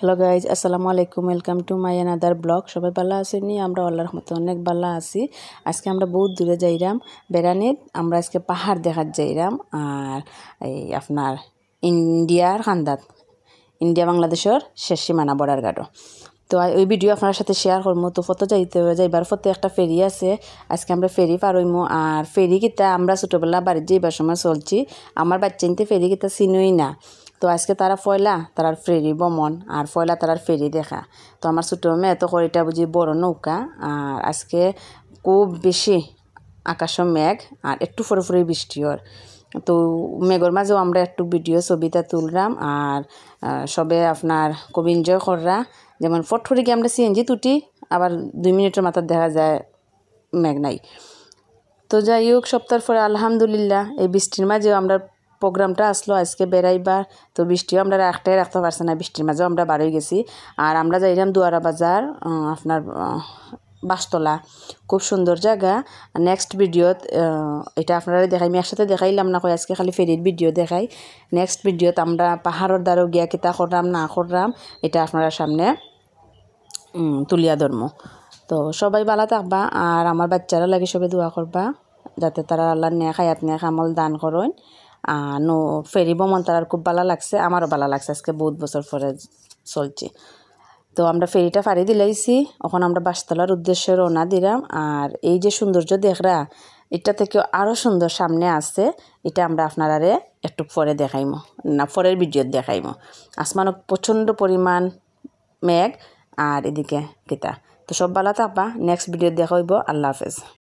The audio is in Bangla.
হ্যালো গাইজ, আসসালামু আলাইকুম। Welcome to my another blog. সবাই ভালো আছেন? আমরা আল্লাহর রহমতে অনেক ভালো আছি। আজকে আমরা বহুত দূরে যাইরাম বেড়ানিত। আমরা আজকে পাহাড় দেখার যাইরাম। আর এই আপনার ইন্ডিয়ার খান্দাত, ইন্ডিয়া বাংলাদেশের শেষ সীমানা বর্ডার গার্ডও। তো ওই ভিডিও আপনার সাথে শেয়ার করবো। তো ফটো যাইবার ফতে একটা ফেরি আছে। আজকে আমরা ফেরি পার হইমু। আর ফেরি কিতা আমরা ছোটোবেলা বাড়ির যাইবার সময় চলছি। আমার বাচ্চাইতে ফেরি কিতা চিনুই না। তো আজকে তারা ফয়লা তারার ফেরি ভ্রমণ আর ফয়লা তারার ফেরি দেখা। তো আমার ছোটো মেয়ে তো করিটা বুঝি বড় নৌকা। আর আজকে খুব বেশি আকাশও মেঘ আর একটু ফরে ফরে বৃষ্টিও। তো মেঘর মাঝেও আমরা একটু ভিডিও ছবিটা তুললাম। আর সবে আপনার খুব এনজয় কররা। যেমন ফটফটি গিয়ে আমরা সিএনজি তুটি, আবার 2 মিনিটের মাথায় দেখা যায় মেঘ নাই। তো যাই হোক, সপ্তাহের পরে আলহামদুলিল্লাহ এই বৃষ্টির মাঝেও আমরা প্রোগ্রামটা আসলো আজকে বেড়াইবার। তো বৃষ্টিও আমরা রাখতে পারছি না, বৃষ্টির মাঝেও আমরা বার হয়ে গেছি। আর আমরা যাইলাম দুয়ারা বাজার, আপনার বাসতলা, খুব সুন্দর জায়গা। নেক্সট ভিডিওত এটা আপনারা দেখাই, আমি একসাথে দেখাইলাম না, কই আজকে খালি ফেরির ভিডিও দেখাই। নেক্সট ভিডিওত আমরা পাহাড়ের দ্বারও গিয়া কিতা করলাম না করলাম এটা আপনারা সামনে তুলিয়া ধরমু। তো সবাই ভালো থাকবা। আর আমার বাচ্চারা লাগে সবাই দোয়া করবা যাতে তারা আল্লাহ নেক হায়াত নেক আমল দান করেন। ফেরি ভ্রমণ তার খুব ভালো লাগছে, আমারও ভালো লাগছে। আজকে বহুত বছর পরে চলছে। তো আমরা ফেরিটা ফাড়ি দিলাইছি, এখন আমরা বাসতলার উদ্দেশ্যে রওনা দিলাম। আর এই যে সৌন্দর্য দেখরা, এটা থেকে আরও সুন্দর সামনে আছে। এটা আমরা আপনারারে একটু পরে দেখাইমো, না পরের ভিডিওত দেখাইমো। আসমানও প্রচণ্ড পরিমাণ মেঘ আর এদিকে কিতা। তো সব ভালো থাকবা। নেক্সট ভিডিও দেখা হইব। আল্লাহ হাফেজ।